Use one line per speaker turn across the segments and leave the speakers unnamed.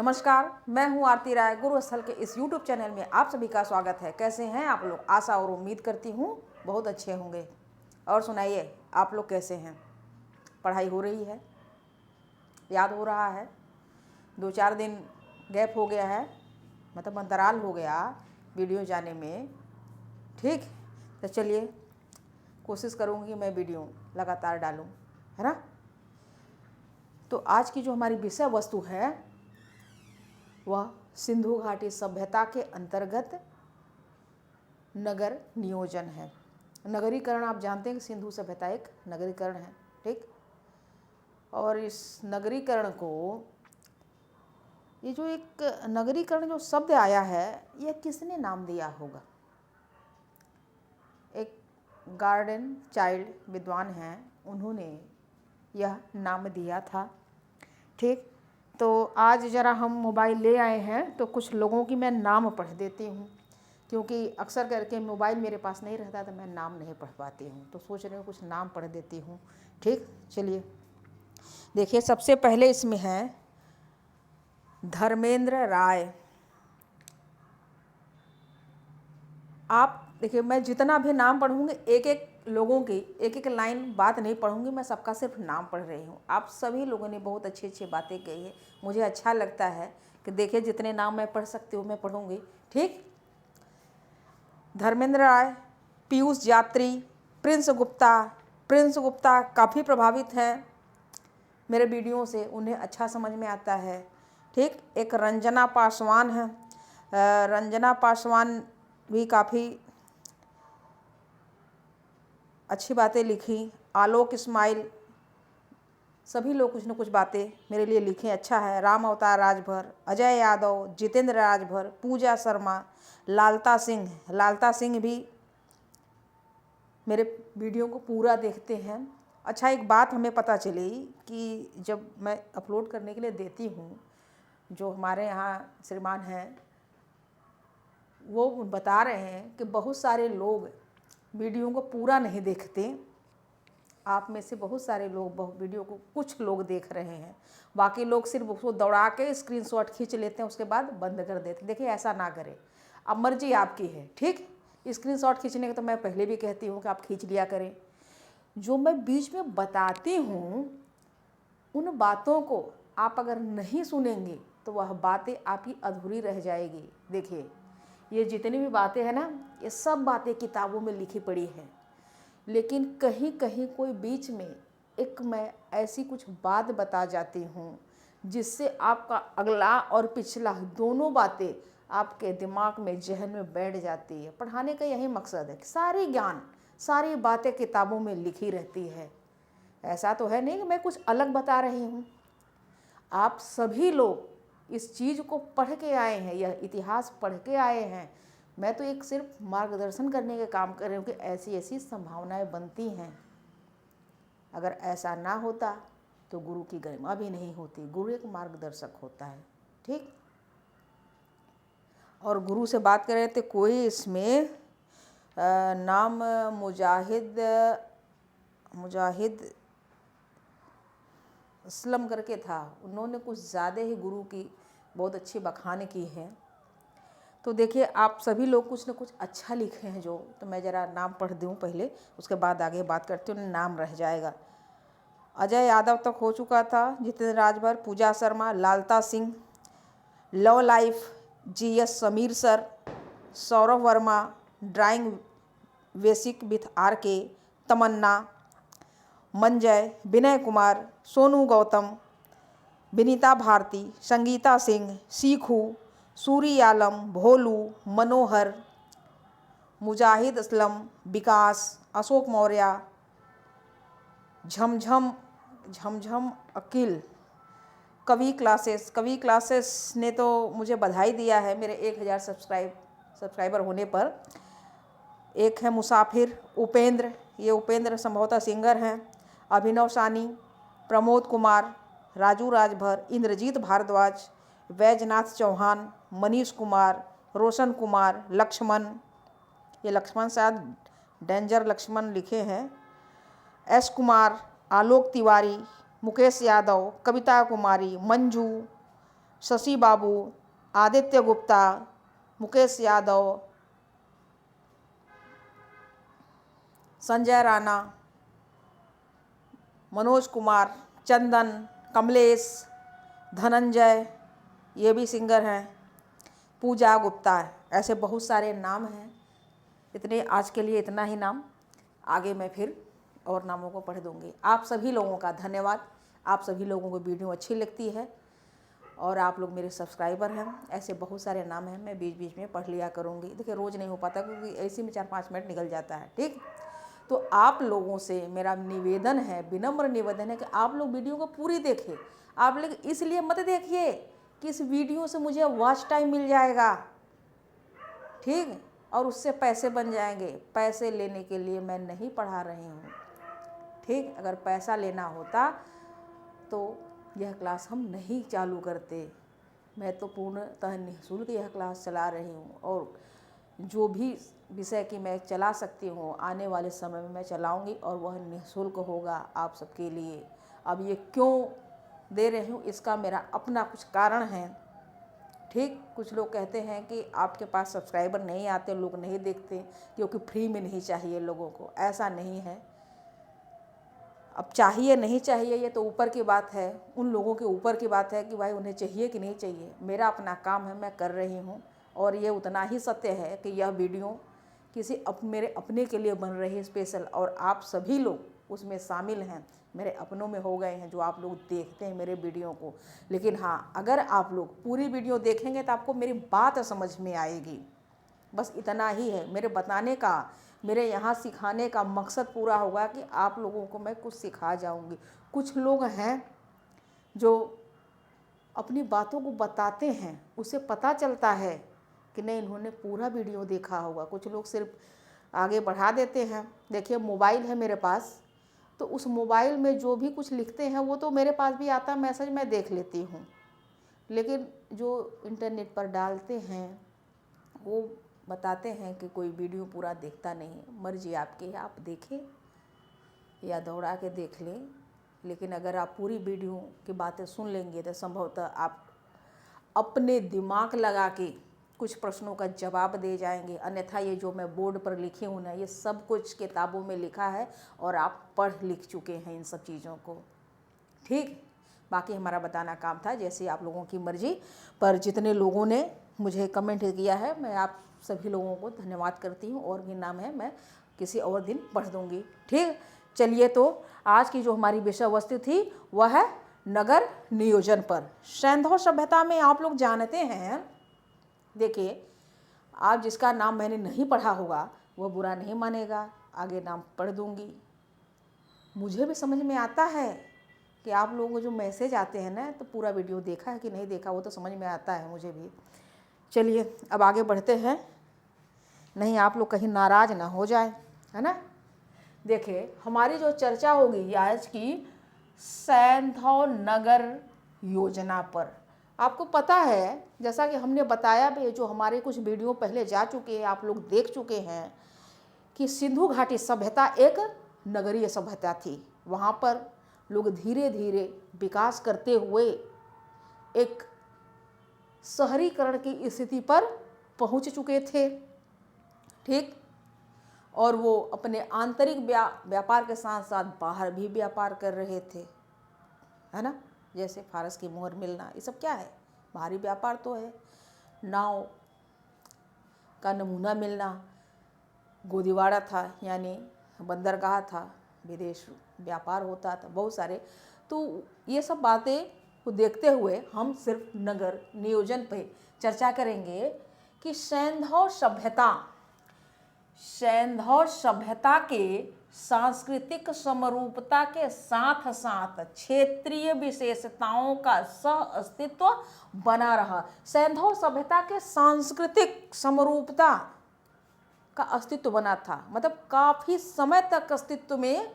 नमस्कार, मैं हूं आरती राय। गुरु स्थल के इस YouTube चैनल में आप सभी का स्वागत है। कैसे हैं आप लोग? आशा और उम्मीद करती हूं बहुत अच्छे होंगे। और सुनाइए, आप लोग कैसे हैं? पढ़ाई हो रही है? याद हो रहा है? 2-4 दिन गैप हो गया है, मतलब अंतराल हो गया वीडियो जाने में। ठीक, तो चलिए कोशिश करूँगी मैं वीडियो लगातार डालूँ, है ना। तो आज की जो हमारी विषय वस्तु है वह सिंधु घाटी सभ्यता के अंतर्गत नगर नियोजन है। नगरीकरण आप जानते हैं कि सिंधु सभ्यता एक नगरीकरण है, ठीक। और इस नगरीकरण को, ये जो एक नगरीकरण जो शब्द आया है, यह किसने नाम दिया होगा? एक गार्डन चाइल्ड विद्वान हैं, उन्होंने यह नाम दिया था, ठीक। तो आज ज़रा हम मोबाइल ले आए हैं तो कुछ लोगों की मैं नाम पढ़ देती हूँ, क्योंकि अक्सर करके मोबाइल मेरे पास नहीं रहता तो मैं नाम नहीं पढ़ पाती हूँ, तो सोच रही हूँ कुछ नाम पढ़ देती हूँ, ठीक। चलिए देखिए, सबसे पहले इसमें है धर्मेंद्र राय। आप देखिए, मैं जितना भी नाम पढ़ूँगी एक एक लोगों की एक एक लाइन बात नहीं पढ़ूँगी, मैं सबका सिर्फ नाम पढ़ रही हूँ। आप सभी लोगों ने बहुत अच्छी अच्छी बातें कही है, मुझे अच्छा लगता है कि देखिए जितने नाम मैं पढ़ सकती हूँ मैं पढ़ूँगी, ठीक। धर्मेंद्र राय, पीयूष यात्री, प्रिंस गुप्ता काफ़ी प्रभावित हैं मेरे वीडियो से, उन्हें अच्छा समझ में आता है, ठीक। एक रंजना पासवान है, रंजना पासवान भी काफ़ी अच्छी बातें लिखी। आलोक इस्माइल, सभी लोग कुछ न कुछ बातें मेरे लिए लिखे, अच्छा है। राम अवतार राजभर, अजय यादव, जितेंद्र राजभर, पूजा शर्मा, लालता सिंह भी मेरे वीडियो को पूरा देखते हैं। अच्छा, एक बात हमें पता चली कि जब मैं अपलोड करने के लिए देती हूँ, जो हमारे यहाँ श्रीमान हैं वो बता रहे हैं कि बहुत सारे लोग वीडियो को पूरा नहीं देखते। आप में से बहुत सारे लोग वीडियो को कुछ लोग देख रहे हैं, बाकी लोग सिर्फ उसको दौड़ा के स्क्रीनशॉट खींच लेते हैं, उसके बाद बंद कर देते हैं। देखिए, ऐसा ना करें, अब मर्जी आपकी है, ठीक। स्क्रीनशॉट खींचने का तो मैं पहले भी कहती हूँ कि आप खींच लिया करें। जो मैं बीच में बताती हूँ उन बातों को आप अगर नहीं सुनेंगे तो वह बातें आपकी अधूरी रह जाएगी। देखिए, ये जितनी भी बातें हैं ना, ये सब बातें किताबों में लिखी पड़ी हैं, लेकिन कहीं कहीं कोई बीच में एक मैं ऐसी कुछ बात बता जाती हूँ जिससे आपका अगला और पिछला दोनों बातें आपके दिमाग में, जहन में बैठ जाती है। पढ़ाने का यही मकसद है कि सारी ज्ञान, सारी बातें किताबों में लिखी रहती है। ऐसा तो है नहीं कि मैं कुछ अलग बता रही हूँ। आप सभी लोग इस चीज़ को पढ़ के आए हैं, यह इतिहास पढ़ के आए हैं। मैं तो एक सिर्फ मार्गदर्शन करने के काम कर रही हूँ कि ऐसी ऐसी संभावनाएं बनती हैं। अगर ऐसा ना होता तो गुरु की गरिमा भी नहीं होती। गुरु एक मार्गदर्शक होता है, ठीक। और गुरु से बात कर रहे थे, कोई इसमें नाम मुजाहिद असलम करके था, उन्होंने कुछ ज़्यादा ही गुरु की बहुत अच्छी बखान की है। तो देखिए, आप सभी लोग कुछ न कुछ अच्छा लिखे हैं जो, तो मैं ज़रा नाम पढ़ दूँ पहले, उसके बाद आगे बात करती हूँ, नाम रह जाएगा। अजय यादव तक हो चुका था, Jitendra Rajbhar, Pooja Sharma, Lalta Singh, love life, GS Sameer sir, Saurabh Verma, drawing basic with RK, Tamanna, Manjay, Vinay Kumar, Sonu Gautam, Vinita Bharti, Sangeeta Singh, सीखू, सूरी आलम, भोलू, मनोहर, मुजाहिद असलम, विकास, अशोक मौर्य, झमझम अकील, कवि क्लासेस ने तो मुझे बधाई दिया है मेरे 1000 सब्सक्राइबर होने पर। एक है मुसाफिर, उपेंद्र, ये उपेंद्र संभवतः सिंगर हैं, अभिनव सानी, प्रमोद कुमार, राजू राजभर, इंद्रजीत भारद्वाज, वैजनाथ चौहान, मनीष कुमार, रोशन कुमार, लक्ष्मण, ये लक्ष्मण शायद डेंजर लक्ष्मण लिखे हैं, S कुमार, आलोक तिवारी, मुकेश यादव, कविता कुमारी, मंजू, शशि बाबू, आदित्य गुप्ता, मुकेश यादव, संजय राणा, मनोज कुमार, चंदन, कमलेश, धनंजय, ये भी सिंगर हैं, पूजा गुप्ता, ऐसे बहुत सारे नाम हैं। इतने आज के लिए इतना ही नाम, आगे मैं फिर और नामों को पढ़ दूंगी। आप सभी लोगों का धन्यवाद। आप सभी लोगों को वीडियो अच्छी लगती है और आप लोग मेरे सब्सक्राइबर हैं। ऐसे बहुत सारे नाम हैं, मैं बीच बीच में पढ़ लिया करूँगी। देखिए रोज़ नहीं हो पाता क्योंकि ऐसे में 4-5 मिनट निकल जाता है। ठीक, तो आप लोगों से मेरा निवेदन है, विनम्र निवेदन है कि आप लोग वीडियो को पूरी देखें। आप लोग इसलिए मत देखिए कि इस वीडियो से मुझे वॉच टाइम मिल जाएगा, ठीक, और उससे पैसे बन जाएंगे। पैसे लेने के लिए मैं नहीं पढ़ा रही हूँ, ठीक। अगर पैसा लेना होता तो यह क्लास हम नहीं चालू करते। मैं तो पूर्णतः निःशुल्क यह क्लास चला रही हूँ और जो भी विषय की मैं चला सकती हूँ आने वाले समय में मैं चलाऊँगी और वह निःशुल्क होगा आप सबके लिए। अब ये क्यों दे रही हूँ, इसका मेरा अपना कुछ कारण है, ठीक। कुछ लोग कहते हैं कि आपके पास सब्सक्राइबर नहीं आते, लोग नहीं देखते क्योंकि फ्री में नहीं चाहिए लोगों को। ऐसा नहीं है। अब चाहिए नहीं चाहिए ये तो ऊपर की बात है, उन लोगों के ऊपर की बात है कि भाई उन्हें चाहिए कि नहीं चाहिए। मेरा अपना काम है, मैं कर रही हूँ और ये उतना ही सत्य है कि यह वीडियो किसी मेरे अपने के लिए बन रही है स्पेशल, और आप सभी लोग उसमें शामिल हैं, मेरे अपनों में हो गए हैं जो आप लोग देखते हैं मेरे वीडियो को। लेकिन हाँ, अगर आप लोग पूरी वीडियो देखेंगे तो आपको मेरी बात समझ में आएगी। बस इतना ही है मेरे बताने का, मेरे यहाँ सिखाने का मकसद पूरा होगा कि आप लोगों को मैं कुछ सिखा जाऊँगी। कुछ लोग हैं जो अपनी बातों को बताते हैं, उसे पता चलता है कि नहीं इन्होंने पूरा वीडियो देखा होगा। कुछ लोग सिर्फ आगे बढ़ा देते हैं। देखिए मोबाइल है मेरे पास, तो उस मोबाइल में जो भी कुछ लिखते हैं वो तो मेरे पास भी आता मैसेज, मैं देख लेती हूँ। लेकिन जो इंटरनेट पर डालते हैं वो बताते हैं कि कोई वीडियो पूरा देखता नहीं है। मर्जी आपकी है, आप देखें या दौड़ा के देख लें, लेकिन अगर आप पूरी वीडियो की बातें सुन लेंगे तो संभवतः आप अपने दिमाग लगा के कुछ प्रश्नों का जवाब दे जाएंगे। अन्यथा ये जो मैं बोर्ड पर लिखी हूँ ना, ये सब कुछ किताबों में लिखा है और आप पढ़ लिख चुके हैं इन सब चीज़ों को, ठीक। बाकी हमारा बताना काम था, जैसे आप लोगों की मर्जी। पर जितने लोगों ने मुझे कमेंट किया है, मैं आप सभी लोगों को धन्यवाद करती हूँ। और भी नाम है, मैं किसी और दिन पढ़ दूँगी, ठीक। चलिए, तो आज की जो हमारी विषय वस्तु थी वह है नगर नियोजन पर। सैंधव सभ्यता में आप लोग जानते हैं, देखिए आप जिसका नाम मैंने नहीं पढ़ा होगा वह बुरा नहीं मानेगा, आगे नाम पढ़ दूँगी। मुझे भी समझ में आता है कि आप लोगों को जो मैसेज आते हैं ना, तो पूरा वीडियो देखा है कि नहीं देखा वो तो समझ में आता है मुझे भी। चलिए अब आगे बढ़ते हैं, नहीं आप लोग कहीं नाराज़ ना हो जाए, है ना। देखिए हमारी जो चर्चा होगी आज की सैंधव नगर योजना पर। आपको पता है, जैसा कि हमने बताया भी, जो हमारे कुछ वीडियो पहले जा चुके हैं, आप लोग देख चुके हैं कि सिंधु घाटी सभ्यता एक नगरीय सभ्यता थी। वहाँ पर लोग धीरे धीरे विकास करते हुए एक शहरीकरण की स्थिति पर पहुँच चुके थे, ठीक। और वो अपने आंतरिक व्यापार के साथ साथ बाहर भी व्यापार कर रहे थे, है ना। जैसे फारस की मोहर मिलना, ये सब क्या है, बाहरी व्यापार तो है। नाव का नमूना मिलना, गोदीवाड़ा था यानी बंदरगाह था, विदेश व्यापार होता था, बहुत सारे। तो ये सब बातें को देखते हुए हम सिर्फ नगर नियोजन पे चर्चा करेंगे कि सैंधव सभ्यता के सांस्कृतिक समरूपता के साथ साथ क्षेत्रीय विशेषताओं का सह अस्तित्व बना रहा। सैंधव सभ्यता के सांस्कृतिक समरूपता का अस्तित्व बना था, मतलब काफ़ी समय तक अस्तित्व में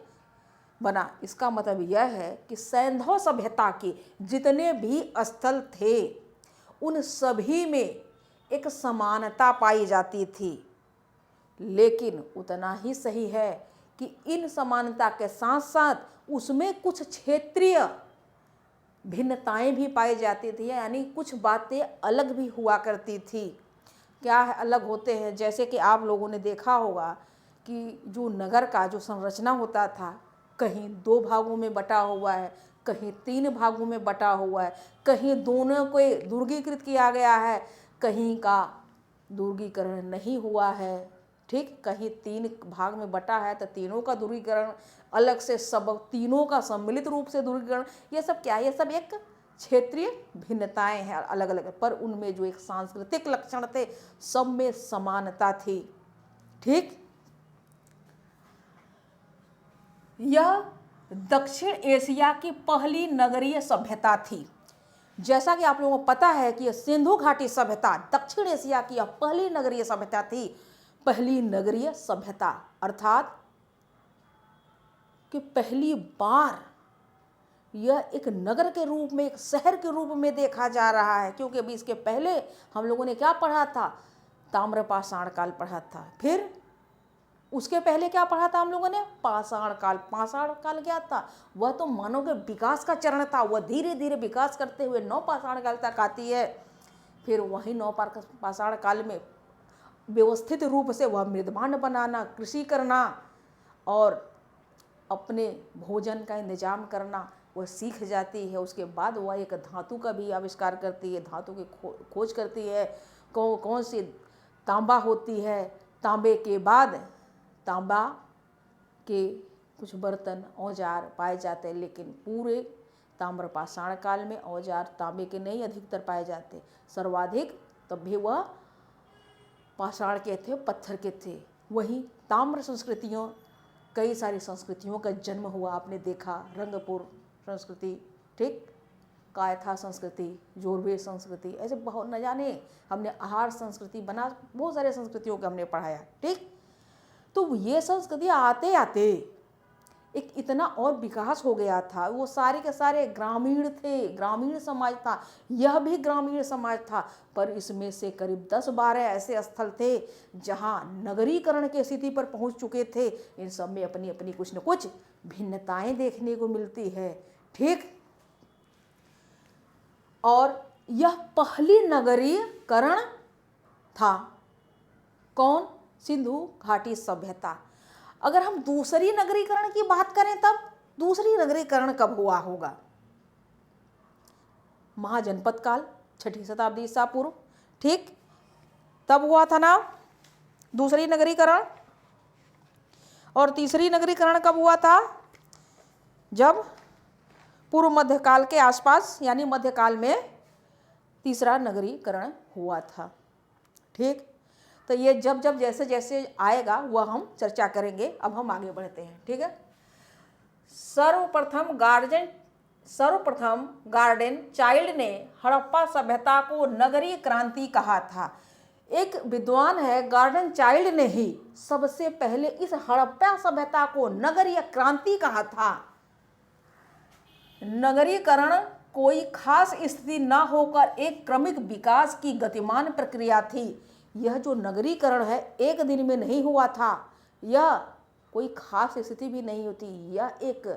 बना। इसका मतलब यह है कि सैंधव सभ्यता के जितने भी स्थल थे उन सभी में एक समानता पाई जाती थी। लेकिन उतना ही सही है कि इन समानता के साथ साथ उसमें कुछ क्षेत्रीय भिन्नताएं भी पाई जाती थी, यानी कुछ बातें अलग भी हुआ करती थी। क्या है अलग होते हैं, जैसे कि आप लोगों ने देखा होगा कि जो नगर का जो संरचना होता था, कहीं 2 भागों में बटा हुआ है, कहीं 3 भागों में बटा हुआ है, कहीं दोनों को दुर्गीकृत किया गया है, कहीं का दुर्गीकरण नहीं हुआ है। ठीक, कहीं 3 भाग में बटा है तो तीनों का दुर्गीकरण अलग से, सब तीनों का सम्मिलित रूप से दुर्गीकरण। ये सब क्या है, ये सब एक क्षेत्रीय भिन्नताएं हैं अलग अलग, पर उनमें जो एक सांस्कृतिक लक्षण थे सब में समानता थी। ठीक, यह दक्षिण एशिया की पहली नगरीय सभ्यता थी। जैसा कि आप लोगों को पता है कि सिंधु घाटी सभ्यता दक्षिण एशिया की पहली नगरीय सभ्यता थी। पहली नगरीय सभ्यता अर्थात कि पहली बार यह एक नगर के रूप में, एक शहर के रूप में देखा जा रहा है, क्योंकि अभी इसके पहले हम लोगों ने क्या पढ़ा था, ताम्रपाषाण काल पढ़ा था, फिर उसके पहले क्या पढ़ा था हम लोगों ने, पाषाण काल। पाषाण काल क्या था, वह तो मानव के विकास का चरण था, वह धीरे धीरे विकास करते हुए नवपाषाण काल तक आती है। फिर वही नवपाषाण काल में व्यवस्थित रूप से वह मृदमान बनाना, कृषि करना और अपने भोजन का इंतजाम करना वह सीख जाती है। उसके बाद वह एक धातु का भी आविष्कार करती है, धातु की खोज करती है, कौन सी तांबा होती है, तांबे के बाद तांबा के कुछ बर्तन औजार पाए जाते हैं, लेकिन पूरे ताम्रपाषाण काल में औजार तांबे के नहीं अधिकतर पाए जाते, सर्वाधिक तब भी वह पाषाण के थे, पत्थर के थे। वहीं ताम्र संस्कृतियों, कई सारी संस्कृतियों का जन्म हुआ, आपने देखा रंगपुर संस्कृति, ठीक, कायथा संस्कृति, जोरवे संस्कृति, ऐसे बहुत न जाने हमने आहार संस्कृति बना, बहुत सारे संस्कृतियों का हमने पढ़ाया। ठीक, तो ये संस्कृति आते आते एक इतना और विकास हो गया था, वो सारे के सारे ग्रामीण थे, ग्रामीण समाज था, यह भी ग्रामीण समाज था, पर इसमें से करीब 10-12 ऐसे स्थल थे जहाँ नगरीकरण की स्थिति पर पहुँच चुके थे। इन सब में अपनी अपनी कुछ न कुछ भिन्नताएं देखने को मिलती है। ठीक, और यह पहली नगरीकरण था, कौन, सिंधु घाटी सभ्यता। अगर हम दूसरी नगरीकरण की बात करें तब दूसरी नगरीकरण कब हुआ होगा, महाजनपद काल, 6ठी शताब्दी ईसा पूर्व। ठीक, तब हुआ था ना दूसरी नगरीकरण। और तीसरी नगरीकरण कब हुआ था, जब पूर्व मध्यकाल के आसपास, यानी मध्यकाल में तीसरा नगरीकरण हुआ था। ठीक, तो ये जब जब जैसे जैसे आएगा वह हम चर्चा करेंगे। अब हम आगे बढ़ते हैं। ठीक है, सर्वप्रथम गार्डन चाइल्ड ने हड़प्पा सभ्यता को नगरीय क्रांति कहा था। एक विद्वान है, गार्डन चाइल्ड ने ही सबसे पहले इस हड़प्पा सभ्यता को नगरीय क्रांति कहा था। नगरीकरण कोई खास स्थिति न होकर एक क्रमिक विकास की गतिमान प्रक्रिया थी। यह जो नगरीकरण है एक दिन में नहीं हुआ था, यह कोई खास स्थिति भी नहीं होती, यह एक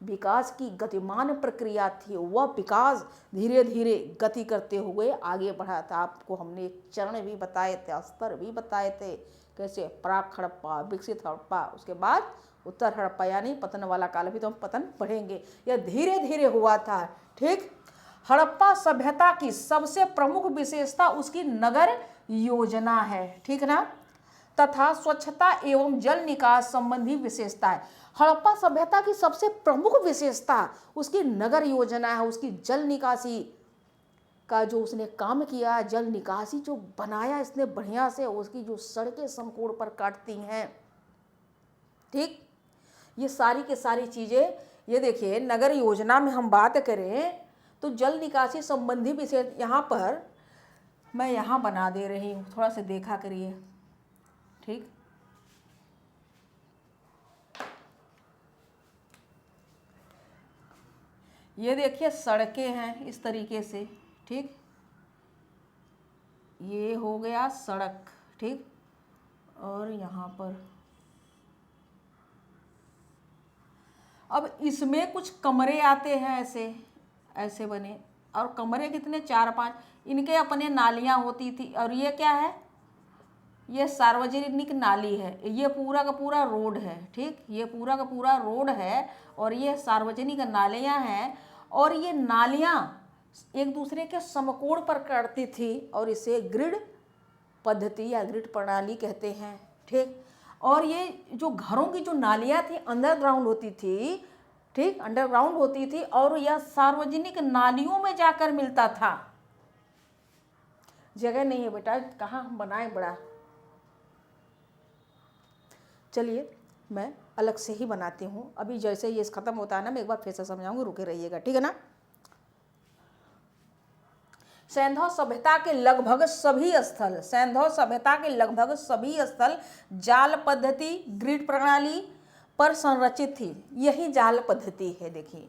विकास की गतिमान प्रक्रिया थी। वह विकास धीरे धीरे गति करते हुए आगे बढ़ा था। आपको हमने चरण भी बताए थे, स्तर भी बताए थे, कैसे प्राक हड़प्पा, विकसित हड़प्पा, उसके बाद उत्तर हड़प्पा, यानी पतन वाला काल। भी तो हम पतन पढ़ेंगे। यह धीरे धीरे हुआ था। ठीक, हड़प्पा सभ्यता की सबसे प्रमुख विशेषता उसकी नगर योजना है, ठीक ना, तथा स्वच्छता एवं जल निकास संबंधी विशेषता है। हड़प्पा सभ्यता की सबसे प्रमुख विशेषता उसकी नगर योजना है, उसकी जल निकासी का जो उसने काम किया, जल निकासी जो बनाया इसने बढ़िया से, उसकी जो सड़कें समकोण पर काटती हैं। ठीक, ये सारी की सारी चीज़ें, ये देखिए नगर योजना में हम बात करें तो जल निकासी संबंधी विषय यहाँ पर मैं यहाँ बना दे रही हूँ, थोड़ा सा देखा करिए। ठीक, ये देखिए सड़कें हैं इस तरीके से। ठीक, ये हो गया सड़क। ठीक, और यहाँ पर अब इसमें कुछ कमरे आते हैं ऐसे, ऐसे बने, और कमरे कितने, 4-5, इनके अपने नालियाँ होती थी। और ये क्या है, ये सार्वजनिक नाली है, ये पूरा का पूरा रोड है, ठीक, ये पूरा का पूरा रोड है और ये सार्वजनिक नालियाँ हैं। और ये नालियाँ एक दूसरे के समकोण पर कटती थी और इसे ग्रिड पद्धति या ग्रिड प्रणाली कहते हैं, ठीक। और ये जो घरों की जो नालियाँ थी अंडरग्राउंड होती थी, ठीक, अंडरग्राउंड होती थी और यह सार्वजनिक नालियों में जाकर मिलता था। जगह नहीं है बेटा, कहाँ हम बनाए बड़ा, चलिए मैं अलग से ही बनाती हूँ। अभी जैसे ये ख़त्म होता है ना, मैं एक बार फिर से समझाऊंगी, रुके रहिएगा, ठीक है ना। सैंधव सभ्यता के लगभग सभी स्थल, सैंधव सभ्यता के लगभग सभी स्थल जाल पद्धति ग्रिड प्रणाली पर संरचित थी। यही जाल पद्धति है, देखिए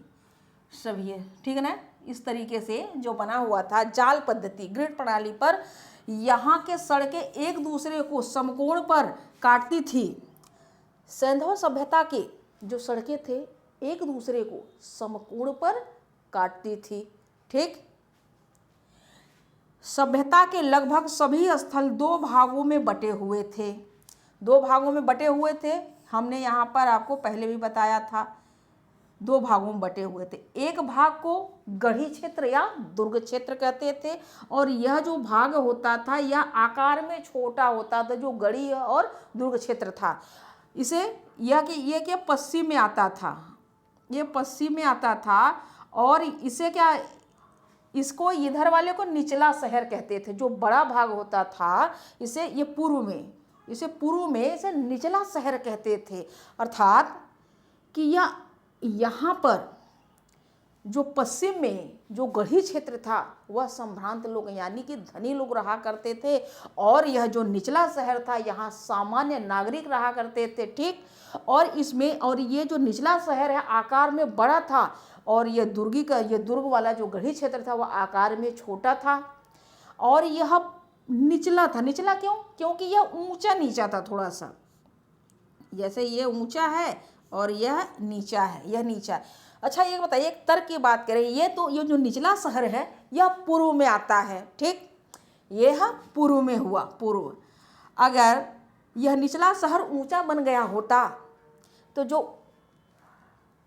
सभी, ठीक है ना। इस तरीके से जो बना हुआ था जाल पद्धति ग्रिड प्रणाली पर, यहाँ के सड़कें एक दूसरे को समकोण पर काटती थी। सैंधव सभ्यता के जो सड़कें थे एक दूसरे को समकोण पर काटती थी, ठीक। सभ्यता के लगभग सभी स्थल दो भागों में बटे हुए थे, दो भागों में बटे हुए थे। हमने यहाँ पर आपको पहले भी बताया था, दो भागों में बटे हुए थे। एक भाग को गढ़ी क्षेत्र या दुर्ग क्षेत्र कहते थे, और यह जो भाग होता था यह आकार में छोटा होता था, जो गढ़ी और दुर्ग क्षेत्र था। इसे यह कि ये क्या पश्चिम में आता था, ये पश्चिम में आता था। और इसे क्या, इसको इधर वाले को निचला शहर कहते थे। जो बड़ा भाग होता था इसे, ये पूर्व में, इसे पूर्व में इसे निचला शहर कहते थे। अर्थात कि यह यहाँ पर जो पश्चिम में जो गढ़ी क्षेत्र था वह संभ्रांत लोग यानी कि धनी लोग रहा करते थे, और यह जो निचला शहर था यहाँ सामान्य नागरिक रहा करते थे, ठीक। और इसमें, और ये जो निचला शहर है आकार में बड़ा था, और यह दुर्गी का, ये दुर्ग वाला जो गढ़ी क्षेत्र था वह आकार में छोटा था। और यह निचला था, निचला क्यों, क्योंकि यह ऊंचा नीचा था थोड़ा सा, जैसे ये ऊंचा है और यह नीचा है, यह नीचा है। अच्छा ये बताइए, एक तर्क की बात करें, ये तो ये जो निचला शहर है यह पूर्व में आता है, ठीक, यह पूर्व में हुआ, पूर्व। अगर यह निचला शहर ऊंचा बन गया होता तो जो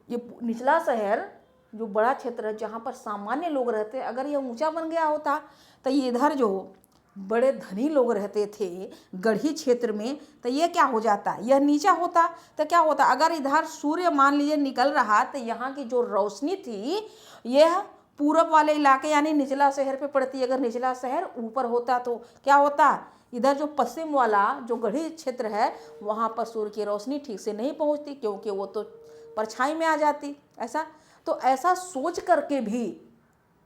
ये निचला शहर जो बड़ा क्षेत्र है जहाँ पर सामान्य लोग रहते, अगर यह ऊंचा बन गया होता तो ये इधर जो बड़े धनी लोग रहते थे गढ़ी क्षेत्र में, तो ये क्या हो जाता, यह नीचा होता। तो क्या होता, अगर इधर सूर्य मान लीजिए निकल रहा, तो यहाँ की जो रोशनी थी यह पूरब वाले इलाके यानी निचला शहर पे पड़ती। अगर निचला शहर ऊपर होता तो क्या होता, इधर जो पश्चिम वाला जो गढ़ी क्षेत्र है वहाँ पर सूर्य की रोशनी ठीक से नहीं पहुँचती, क्योंकि वो तो परछाई में आ जाती। ऐसा तो ऐसा सोच करके भी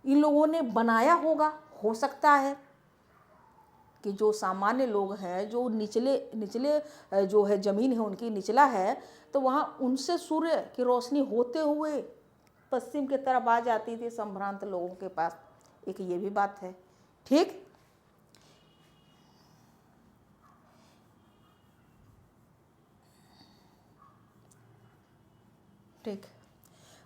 इन लोगों ने बनाया होगा, हो सकता है कि जो सामान्य लोग हैं, जो निचले जो है ज़मीन है उनकी निचला है, तो वहाँ उनसे सूर्य की रोशनी होते हुए पश्चिम की तरफ आ जाती थी संभ्रांत लोगों के पास। एक ये भी बात है, ठीक। ठीक,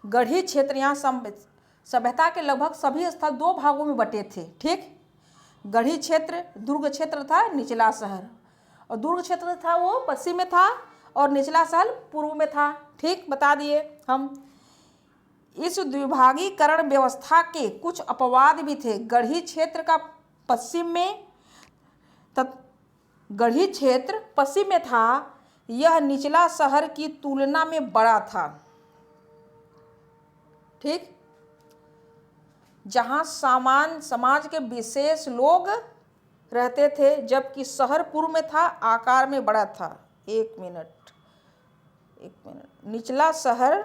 गढ़ी क्षेत्र यहाँ सभ्यता के लगभग सभी स्थल दो भागों में बटे थे, ठीक। गढ़ी क्षेत्र दुर्ग क्षेत्र था निचला शहर, और दुर्ग क्षेत्र था वो पश्चिम में था और निचला शहर पूर्व में था, ठीक, बता दिए हम। इस द्विभागीकरण व्यवस्था के कुछ अपवाद भी थे। गढ़ी क्षेत्र का पश्चिम में, तब गढ़ी क्षेत्र पश्चिम में था, यह निचला शहर की तुलना में बड़ा था, ठीक। जहाँ सामान्य समाज के विशेष लोग रहते थे, जबकि शहर पूर्व में था, आकार में बड़ा था। एक मिनट, निचला शहर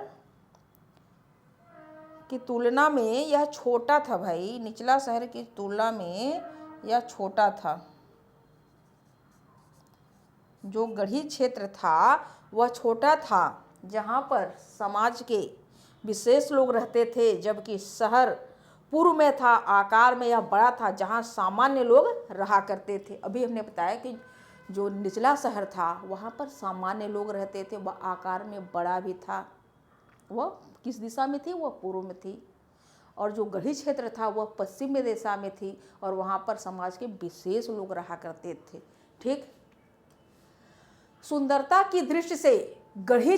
की तुलना में यह छोटा था भाई, निचला शहर की तुलना में यह छोटा था। जो गढ़ी क्षेत्र था वह छोटा था, जहाँ पर समाज के विशेष लोग रहते थे, जबकि शहर पूर्व में था, आकार में यह बड़ा था, जहाँ सामान्य लोग रहा करते थे। अभी हमने बताया कि जो निचला शहर था वहाँ पर सामान्य लोग रहते थे, वह आकार में बड़ा भी था। वह किस दिशा में थी, वह पूर्व में थी। और जो गढ़ी क्षेत्र था वह पश्चिम में दिशा में थी और वहाँ पर समाज के विशेष लोग रहा करते थे। ठीक। सुंदरता की दृष्टि से गढ़ी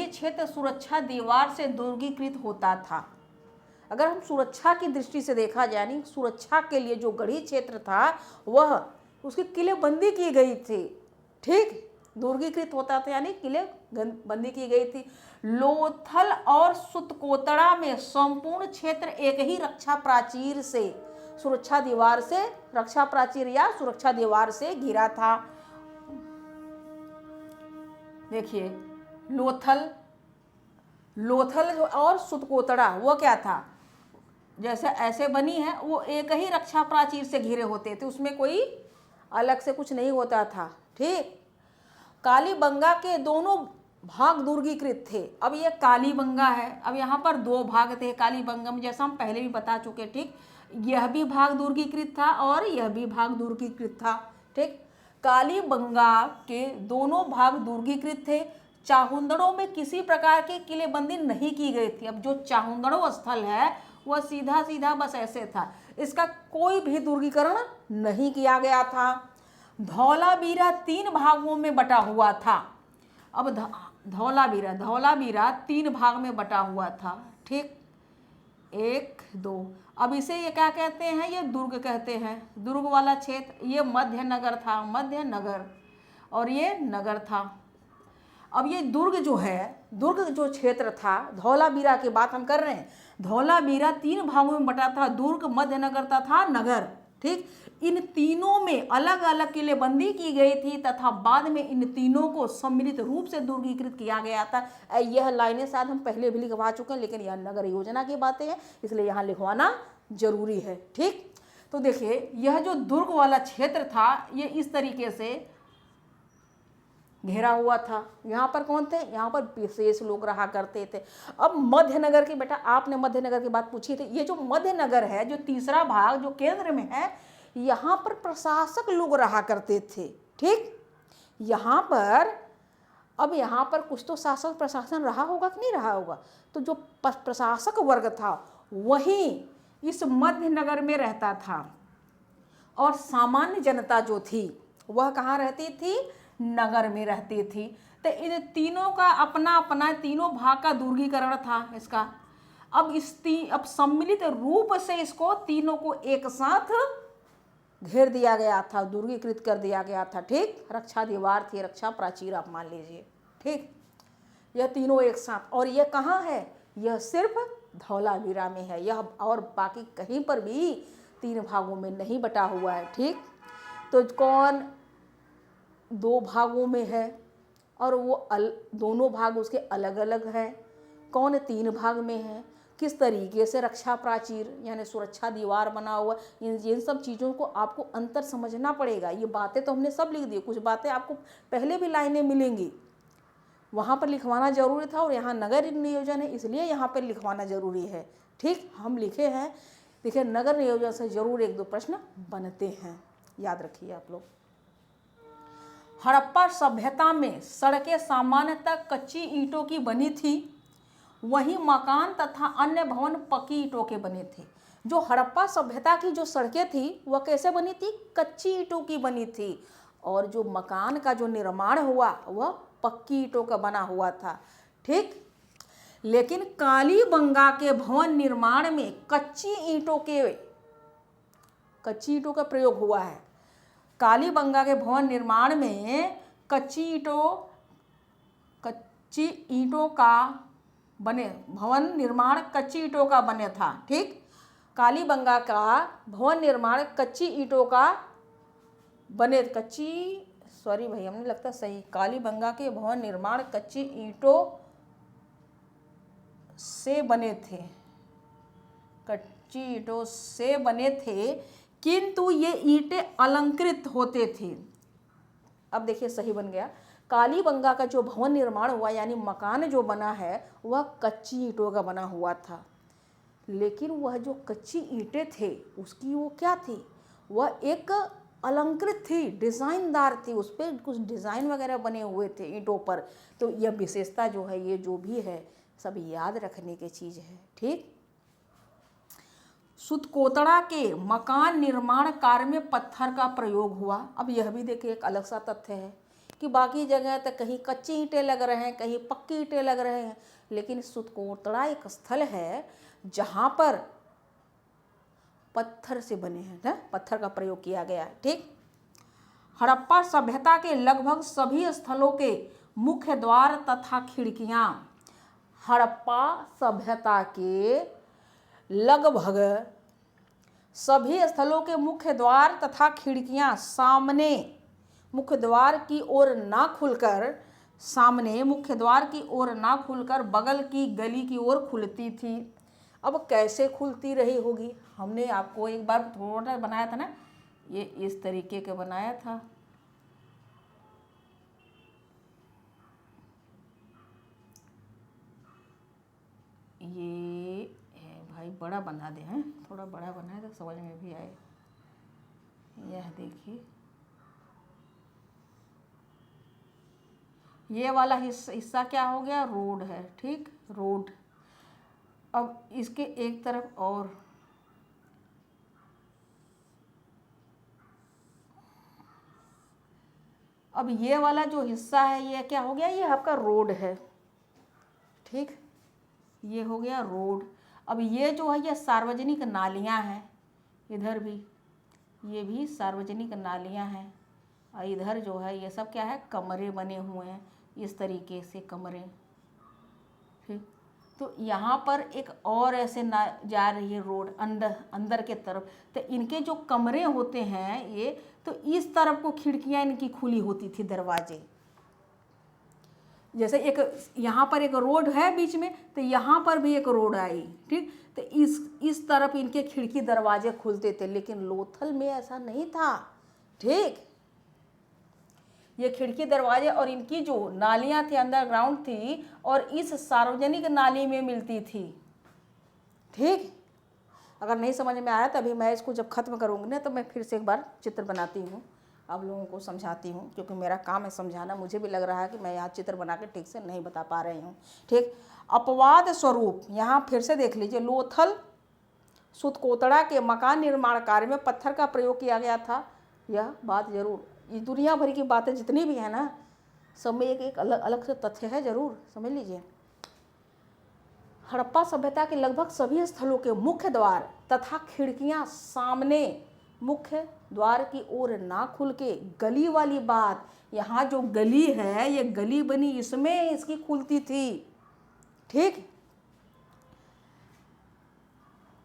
क्षेत्र सुरक्षा दीवार से दुर्गीकृत होता था। अगर हम सुरक्षा की दृष्टि से देखा जाए, यानी सुरक्षा के लिए जो गढ़ी क्षेत्र था वह उसकी किलेबंदी की गई थी। ठीक, दुर्गीकृत होता था यानी किले बंदी की गई थी। लोथल और सुतकोतड़ा में संपूर्ण क्षेत्र एक ही रक्षा प्राचीर से, सुरक्षा दीवार से, रक्षा प्राचीर या सुरक्षा दीवार से घिरा था। देखिए, लोथल और सुतकोतड़ा वो क्या था, जैसे ऐसे बनी है, वो एक ही रक्षा प्राचीर से घिरे होते थे, उसमें कोई अलग से कुछ नहीं होता था। ठीक। कालीबंगा के दोनों भाग दुर्गीकृत थे। अब ये कालीबंगा है, अब यहाँ पर दो भाग थे कालीबंगा में, जैसा हम पहले भी बता चुके। ठीक, यह भी भाग दुर्गीकृत था और यह भी भाग दुर्गीकृत था। ठीक, कालीबंगा के दोनों भाग दुर्गीकृत थे। चाहुंदड़ों में किसी प्रकार की किलेबंदी नहीं की गई थी। अब जो चाहुंदड़ो स्थल है वह सीधा सीधा बस ऐसे था, इसका कोई भी दुर्गीकरण नहीं किया गया था। धौलावीरा 3 भागों में बटा हुआ था। अब धौलावीरा 3 भाग में बटा हुआ था। ठीक, 1 2। अब इसे ये क्या कहते हैं, ये दुर्ग कहते हैं, दुर्ग वाला क्षेत्र। ये मध्य नगर था, मध्य नगर, और ये नगर था। अब ये दुर्ग जो क्षेत्र था, धौलावीरा की बात हम कर रहे हैं। धौलावीरा 3 भागों में बटा था, दुर्ग, मध्य नगर तथा नगर। ठीक, इन तीनों में अलग अलग किलेबंदी की गई थी तथा बाद में इन तीनों को सम्मिलित रूप से दुर्गीकृत किया गया था। यह लाइनें शायद हम पहले भी लिखवा चुके हैं, लेकिन यह नगर योजना की बातें हैं, इसलिए यहाँ लिखवाना जरूरी है। ठीक, तो देखिए, यह जो दुर्ग वाला क्षेत्र था ये इस तरीके से घेरा हुआ था। यहाँ पर कौन थे, यहाँ पर विशेष लोग रहा करते थे। अब मध्य नगर की, बेटा आपने मध्य नगर की बात पूछी थी, ये जो मध्य नगर है, जो तीसरा भाग जो केंद्र में है, यहाँ पर प्रशासक लोग रहा करते थे। ठीक, यहाँ पर कुछ तो शासन प्रशासन रहा होगा कि नहीं रहा होगा, तो जो प्रशासक वर्ग था वही इस मध्य नगर में रहता था और सामान्य जनता जो थी वह कहाँ रहती थी, नगर में रहती थी। तो इन तीनों का अपना अपना, तीनों भाग का दुर्गीकरण था इसका। अब सम्मिलित रूप से इसको तीनों को एक साथ घेर दिया गया था, दुर्गीकृत कर दिया गया था। ठीक, रक्षा दीवार थी, रक्षा प्राचीर आप मान लीजिए। ठीक, यह तीनों एक साथ, और यह कहाँ है, यह सिर्फ धौलावीरा में है, यह और बाकी कहीं पर भी 3 भागों में नहीं बटा हुआ है। ठीक, तो कौन 2 भागों में है और वो दोनों भाग उसके अलग अलग हैं, कौन 3 भाग में है, किस तरीके से रक्षा प्राचीर यानी सुरक्षा दीवार बना हुआ, इन सब चीज़ों को आपको अंतर समझना पड़ेगा। ये बातें तो हमने सब लिख दी, कुछ बातें आपको पहले भी लाइनें मिलेंगी, वहाँ पर लिखवाना जरूरी था, और यहाँ नगर नियोजन है इसलिए यहाँ पर लिखवाना जरूरी है। ठीक, हम लिखे हैं। देखिए, नगर नियोजन से जरूर 1-2 प्रश्न बनते हैं, याद रखिए आप लोग। हड़प्पा सभ्यता में सड़कें सामान्यतः कच्ची ईंटों की बनी थी, वहीं मकान तथा अन्य भवन पक्की ईंटों के बने थे। जो हड़प्पा सभ्यता की जो सड़कें थी वह कैसे बनी थी, कच्ची ईंटों की बनी थी, और जो मकान का जो निर्माण हुआ वह पक्की ईंटों का बना हुआ था। ठीक, लेकिन कालीबंगा के भवन निर्माण में कच्ची ईंटों का प्रयोग हुआ है। कालीबंगा के भवन निर्माण में कच्ची ईंटों का बने, भवन निर्माण कच्ची ईंटों का बने था। ठीक, कालीबंगा का भवन निर्माण कच्ची ईंटों का बने, हमने लगता सही, कालीबंगा के भवन निर्माण कच्ची ईंटों से बने थे, कच्ची ईंटों से बने थे, किंतु ये ईंटें अलंकृत होते थे। अब देखिए, सही बन गया। कालीबंगा का जो भवन निर्माण हुआ यानी मकान जो बना है वह कच्ची ईंटों का बना हुआ था, लेकिन वह जो कच्ची ईंटें थे उसकी वो क्या थी, वह एक अलंकृत थी, डिज़ाइनदार थी, उस पर कुछ डिज़ाइन वगैरह बने हुए थे ईंटों पर। तो यह विशेषता जो है, ये जो भी है सब याद रखने की चीज़ है। ठीक। सुतकोतड़ा के मकान निर्माण कार्य में पत्थर का प्रयोग हुआ। अब यह भी देखिए एक अलग सा तथ्य है कि बाकी जगह तो कहीं कच्ची ईंटें लग रहे हैं, कहीं पक्की ईंटें लग रहे हैं, लेकिन सुतकोतड़ा एक स्थल है जहाँ पर पत्थर से बने हैं ना, पत्थर का प्रयोग किया गया है। ठीक। हड़प्पा सभ्यता के लगभग सभी स्थलों के मुख्य द्वार तथा खिड़कियां, हड़प्पा सभ्यता के लगभग सभी स्थलों के मुख्य द्वार तथा खिड़कियां सामने मुख्य द्वार की ओर ना खुलकर, सामने मुख्य द्वार की ओर ना खुलकर बगल की गली की ओर खुलती थी। अब कैसे खुलती रही होगी? हमने आपको एक बार थोड़ा बनाया था ना, ये इस तरीके के बनाया था। ये है भाई, बड़ा बना दे हैं, थोड़ा बड़ा बनाए तो समझ में भी आए। यह देखिए, ये वाला हिस्सा क्या हो गया? रोड है। ठीक, रोड। अब इसके एक तरफ और अब ये वाला जो हिस्सा है ये क्या हो गया? ये आपका रोड है। ठीक, ये हो गया रोड। अब ये जो है ये सार्वजनिक नालियां हैं, इधर भी ये भी सार्वजनिक नालियां हैं, और इधर जो है ये सब क्या है? कमरे बने हुए हैं, इस तरीके से कमरे। ठीक, तो यहाँ पर एक और ऐसे ना जा रही है रोड अंदर के तरफ, तो इनके जो कमरे होते हैं ये, तो इस तरफ को खिड़कियाँ इनकी खुली होती थी, दरवाजे। जैसे एक यहाँ पर एक रोड है बीच में, तो यहाँ पर भी एक रोड आई। ठीक, तो इस तरफ इनके खिड़की दरवाजे खुलते थे, लेकिन लोथल में ऐसा नहीं था। ठीक, ये खिड़की दरवाजे और इनकी जो नालियां थी अंडरग्राउंड थी, और इस सार्वजनिक नाली में मिलती थी। ठीक, अगर नहीं समझ में आया तभी मैं इसको जब ख़त्म करूँगी ना, तो मैं फिर से एक बार चित्र बनाती हूँ, आप लोगों को समझाती हूँ, क्योंकि मेरा काम है समझाना। मुझे भी लग रहा है कि मैं यहाँ चित्र बना के ठीक से नहीं बता पा रही हूँ। ठीक, अपवाद स्वरूप यहाँ फिर से देख लीजिए, लोथल सुतकोतड़ा के मकान निर्माण कार्य में पत्थर का प्रयोग किया गया था। यह बात जरूर, ये दुनिया भर की बातें जितनी भी है ना, सब में एक अलग अलग से तथ्य है, जरूर समझ लीजिए। हड़प्पा सभ्यता के लगभग सभी स्थलों के मुख्य द्वार तथा खिड़कियां सामने मुख्य द्वार की ओर ना खुल के, गली वाली बात, यहाँ जो गली है ये गली बनी, इसमें इसकी खुलती थी। ठीक,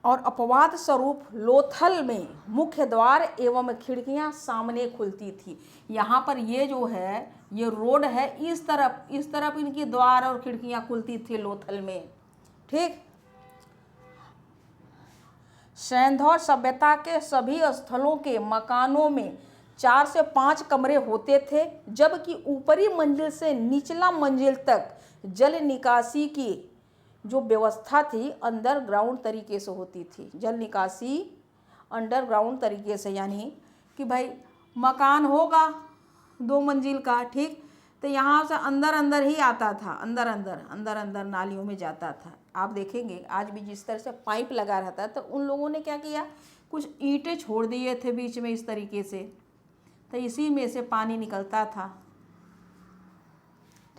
और अपवाद स्वरूप लोथल में मुख्य द्वार एवं खिड़कियां सामने खुलती थी। यहाँ पर ये जो है ये रोड है, इस तरफ इनकी द्वार और खिड़कियां खुलती थी लोथल में। ठीक, सैंधव सभ्यता के सभी स्थलों के मकानों में 4 से 5 कमरे होते थे, जबकि ऊपरी मंजिल से निचला मंजिल तक जल निकासी की जो व्यवस्था थी अंडरग्राउंड तरीके से होती थी। जल निकासी अंडरग्राउंड तरीके से, यानी कि भाई मकान होगा 2 मंजिल का। ठीक, तो यहाँ से अंदर ही आता था, अंदर नालियों में जाता था। आप देखेंगे आज भी जिस तरह से पाइप लगा रहता है, तो उन लोगों ने क्या किया, कुछ ईंटें छोड़ दिए थे बीच में इस तरीके से, तो इसी में से पानी निकलता था।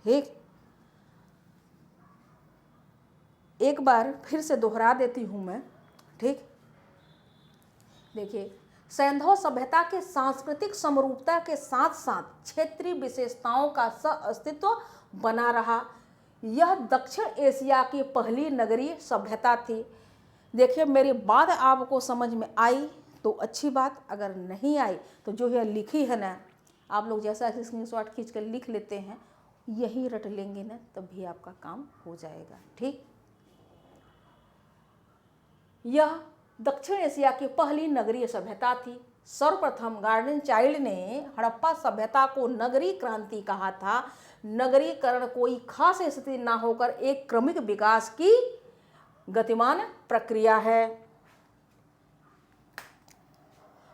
ठीक, एक बार फिर से दोहरा देती हूँ मैं। ठीक, देखिए, सैंधव सभ्यता के सांस्कृतिक समरूपता के साथ साथ क्षेत्रीय विशेषताओं का अस्तित्व बना रहा। यह दक्षिण एशिया की पहली नगरीय सभ्यता थी। देखिए, मेरी बात आपको समझ में आई तो अच्छी बात, अगर नहीं आई तो जो है लिखी है ना, आप लोग जैसा स्क्रीनशॉट खींच कर लिख लेते हैं, यही रट लेंगे ना, तब भी आपका काम हो जाएगा। ठीक, यह दक्षिण एशिया की पहली नगरीय सभ्यता थी। सर्वप्रथम गार्डन चाइल्ड ने हड़प्पा सभ्यता को नगरीय क्रांति कहा था। नगरीकरण कोई खास स्थिति ना होकर एक क्रमिक विकास की गतिमान प्रक्रिया है।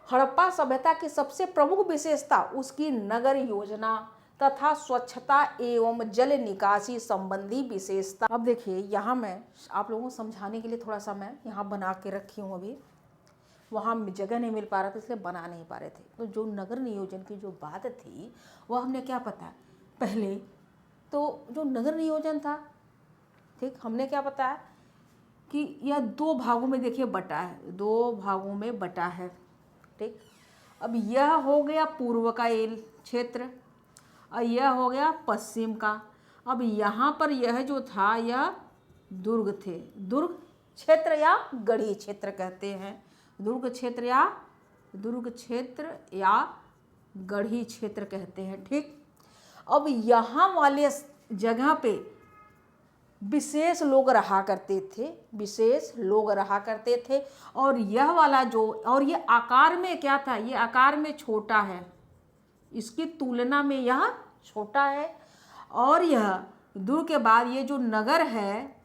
हड़प्पा सभ्यता की सबसे प्रमुख विशेषता उसकी नगर योजना तथा स्वच्छता एवं जल निकासी संबंधी विशेषता। अब देखिए यहाँ मैं आप लोगों को समझाने के लिए थोड़ा सा मैं यहाँ बना के रखी हूँ। अभी वहाँ जगह नहीं मिल पा रहा था इसलिए बना नहीं पा रहे थे। तो जो नगर नियोजन की जो बात थी वह हमने क्या पता पहले तो जो नगर नियोजन था, ठीक, हमने क्या बताया कि यह 2 भागों में देखिए बटा है, 2 भागों में बटा है, ठीक। अब यह हो गया पूर्व का क्षेत्र और यह हो गया पश्चिम का। अब यहाँ पर यह जो था यह दुर्ग थे, दुर्ग क्षेत्र या गढ़ी क्षेत्र कहते हैं, दुर्ग क्षेत्र या गढ़ी क्षेत्र कहते हैं, ठीक। अब यहाँ वाले जगह पे विशेष लोग रहा करते थे, विशेष लोग रहा करते थे। और यह वाला जो, और ये आकार में क्या था, ये आकार में छोटा है, इसकी तुलना में यह छोटा है। और यह दुर्ग के बाद ये जो नगर है,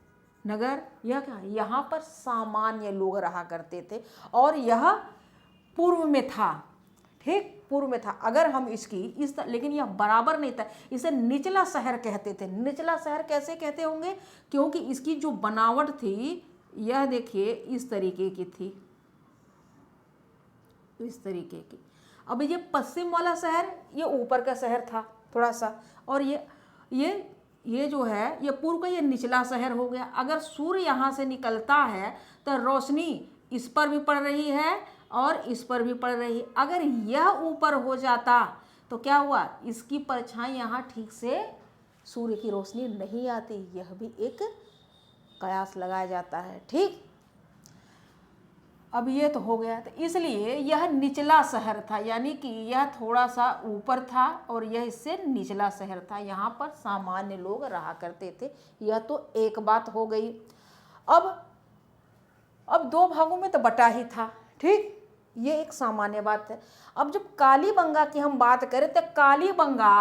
नगर यह क्या, यहाँ पर सामान्य लोग रहा करते थे और यह पूर्व में था, ठीक, पूर्व में था। अगर हम इसकी लेकिन यह बराबर नहीं था, इसे निचला शहर कहते थे। निचला शहर कैसे कहते होंगे, क्योंकि इसकी जो बनावट थी यह देखिए इस तरीके की थी, इस तरीके की। अब ये पश्चिम वाला शहर ये ऊपर का शहर था थोड़ा सा, और ये जो है ये पूर्व का, ये निचला शहर हो गया। अगर सूर्य यहाँ से निकलता है तो रोशनी इस पर भी पड़ रही है और इस पर भी पड़ रही है। अगर यह ऊपर हो जाता तो क्या हुआ, इसकी परछाई यहाँ ठीक से सूर्य की रोशनी नहीं आती, यह भी एक कयास लगाया जाता है, ठीक। अब ये तो हो गया, तो इसलिए यह निचला शहर था, यानी कि यह थोड़ा सा ऊपर था और यह इससे निचला शहर था, यहाँ पर सामान्य लोग रहा करते थे। यह तो एक बात हो गई। अब 2 भागों में तो बटा ही था, ठीक, ये एक सामान्य बात है। अब जब कालीबंगा की हम बात करें तो कालीबंगा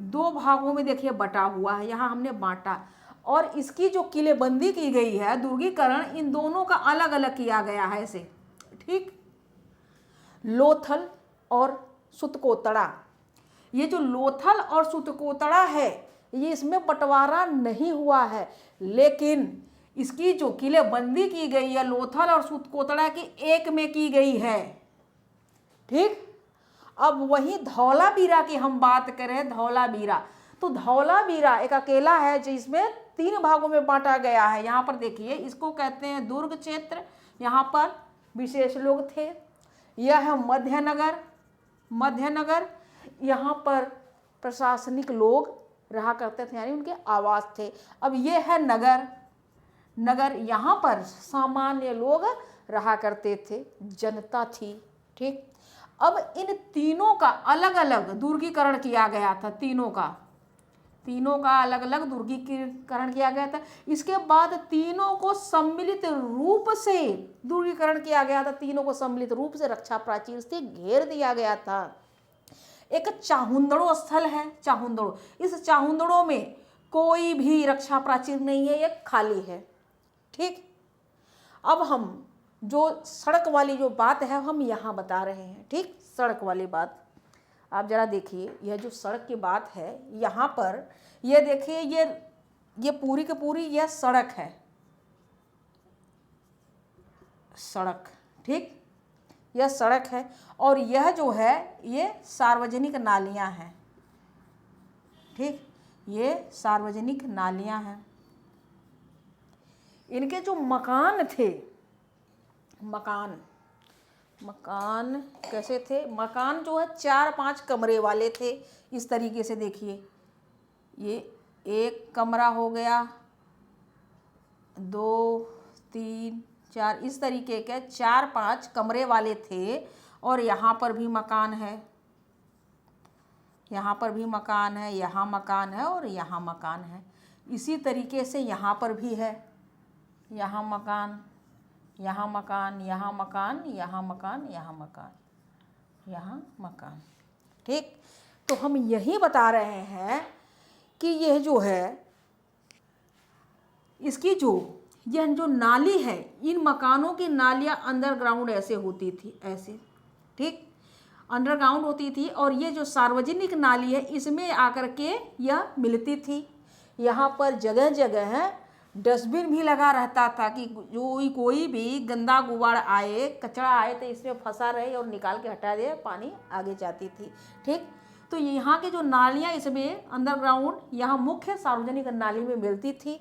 2 भागों में देखिए बटा हुआ है, यहाँ हमने बांटा। और इसकी जो किलेबंदी की गई है, दुर्गीकरण, इन दोनों का अलग अलग किया गया है ऐसे, ठीक। लोथल और सुतकोतड़ा, ये जो लोथल और सुतकोतड़ा है ये इसमें बंटवारा नहीं हुआ है, लेकिन इसकी जो किलेबंदी की गई है लोथल और सुतकोतड़ा की एक में की गई है, ठीक। अब वही धौलावीरा की हम बात करें, धौलावीरा, तो धौलावीरा एक अकेला है जिसमें 3 भागों में बांटा गया है। यहाँ पर देखिए इसको कहते हैं दुर्ग क्षेत्र, यहाँ पर विशेष लोग थे। यह है मध्यनगर, मध्यनगर, यहाँ पर प्रशासनिक लोग रहा करते थे, यानी उनके आवास थे। अब ये है नगर, नगर, यहाँ पर सामान्य लोग रहा करते थे, जनता थी, ठीक। अब इन तीनों का अलग अलग दुर्गीकरण किया गया था, तीनों का अलग अलग दुर्गीकरण किया गया था। इसके बाद तीनों को सम्मिलित रूप से दुर्गीकरण किया गया था, तीनों को सम्मिलित रूप से रक्षा प्राचीर से घेर दिया गया था। एक चाहुंदड़ो स्थल है, चाहुंदड़ो, इस चाहुंदड़ो में कोई भी रक्षा प्राचीर नहीं है, ये खाली है, ठीक। अब हम जो सड़क वाली जो बात है हम यहाँ बता रहे हैं, ठीक, सड़क वाली बात। आप जरा देखिए यह जो सड़क की बात है, यहाँ पर ये देखिए ये पूरी की पूरी यह सड़क है, सड़क, ठीक, यह सड़क है। और यह जो है ये सार्वजनिक नालियाँ हैं, ठीक, ये सार्वजनिक नालियाँ हैं। इनके जो मकान थे, मकान कैसे थे, मकान जो है 4-5 कमरे वाले थे। इस तरीके से देखिए, ये 1 कमरा हो गया, 2, 3, 4, इस तरीके के 4-5 कमरे वाले थे। और यहाँ पर भी मकान है, यहाँ पर भी मकान है, यहाँ मकान है और यहाँ मकान है। इसी तरीके से यहाँ पर भी है, यहाँ मकान, यहाँ मकान, यहाँ मकान, यहाँ मकान, यहाँ मकान, यहाँ मकान, ठीक। तो हम यही बता रहे हैं कि यह जो है इसकी यह जो नाली है, इन मकानों की नालियाँ अंडरग्राउंड ऐसे होती थी, ऐसे, ठीक। अंडरग्राउंड होती थी, और ये जो सार्वजनिक नाली है इसमें आकर के यह मिलती थी। यहाँ पर जगह जगह डस्टबिन भी लगा रहता था कि जो कोई भी गंदा गुबार आए, कचरा आए तो इसमें फंसा रहे और निकाल के हटा दे, पानी आगे जाती थी। ठीक, तो यहाँ की जो नालियाँ इसमें अंडरग्राउंड यहाँ मुख्य सार्वजनिक नाली में मिलती थी।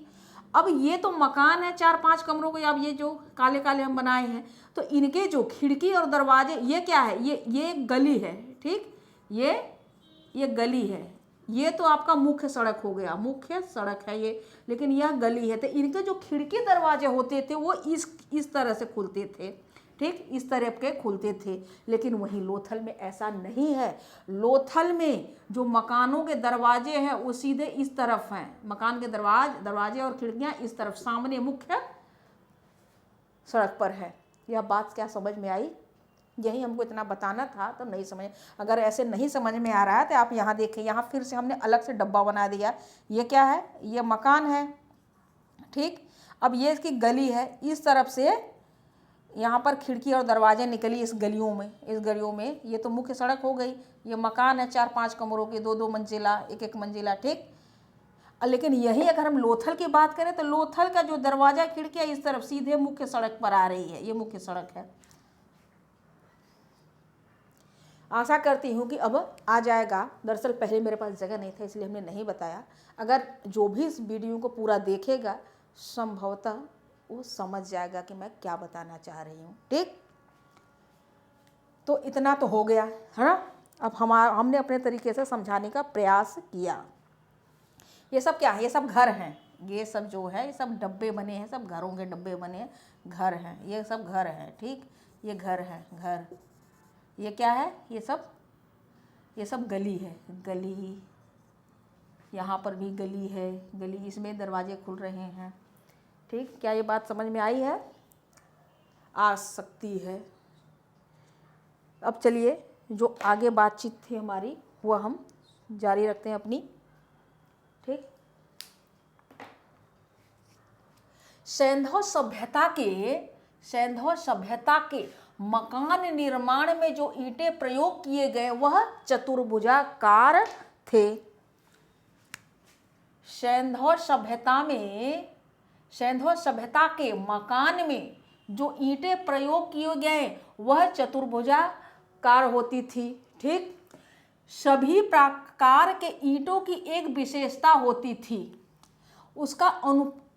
अब ये तो मकान है 4-5 कमरों के, अब ये जो काले काले हम बनाए हैं, तो इनके जो खिड़की और दरवाजे, ये क्या है, ये गली है। ठीक, ये गली है, ये तो आपका मुख्य सड़क हो गया, मुख्य सड़क है ये, लेकिन यह गली है। तो इनके जो खिड़की दरवाजे होते थे वो इस तरह से खुलते थे। ठीक, इस तरह के खुलते थे, लेकिन वहीं लोथल में ऐसा नहीं है। लोथल में जो मकानों के दरवाजे हैं वो सीधे इस तरफ हैं, मकान के दरवाजे और खिड़कियां इस तरफ सामने मुख्य सड़क पर है। यह बात क्या समझ में आई? यही हमको इतना बताना था, तो नहीं समझ, अगर ऐसे नहीं समझ में आ रहा है तो आप यहाँ देखें, यहाँ फिर से हमने अलग से डब्बा बना दिया। ये क्या है, ये मकान है। ठीक, अब ये इसकी गली है, इस तरफ से यहाँ पर खिड़की और दरवाजे निकली इस गलियों में ये तो मुख्य सड़क हो गई। ये मकान है 4-5 कमरों के, 2-2 मंजिला, 1-1 मंजिला। ठीक, लेकिन यही अगर हम लोथल की बात करें तो लोथल का जो दरवाजा खिड़कियाँ इस तरफ सीधे मुख्य सड़क पर आ रही है, ये मुख्य सड़क है। आशा करती हूँ कि अब आ जाएगा। दरअसल पहले मेरे पास जगह नहीं था इसलिए हमने नहीं बताया। अगर जो भी इस वीडियो को पूरा देखेगा संभवतः वो समझ जाएगा कि मैं क्या बताना चाह रही हूँ। ठीक, तो इतना तो हो गया है ना। अब हमने अपने तरीके से समझाने का प्रयास किया। ये सब क्या है, ये सब घर हैं, ये सब जो है ये सब डब्बे बने हैं, सब घरों के डब्बे बने हैं, घर हैं, ये सब घर हैं। ठीक, ये घर है, घर, ये क्या है, ये सब गली है, गली, यहाँ पर भी गली है, गली, इसमें दरवाजे खुल रहे हैं। ठीक, क्या ये बात समझ में आई है? आ सकती है। अब चलिए जो आगे बातचीत थी हमारी वह हम जारी रखते हैं अपनी। ठीक, सैंधव सभ्यता के मकान निर्माण में जो ईंटें प्रयोग किए गए वह चतुर्भुजाकार थे। सैंधव सभ्यता के मकान में जो ईंटें प्रयोग किए गए वह चतुर्भुजाकार होती थी। ठीक, सभी प्रकार के ईंटों की एक विशेषता होती थी, उसका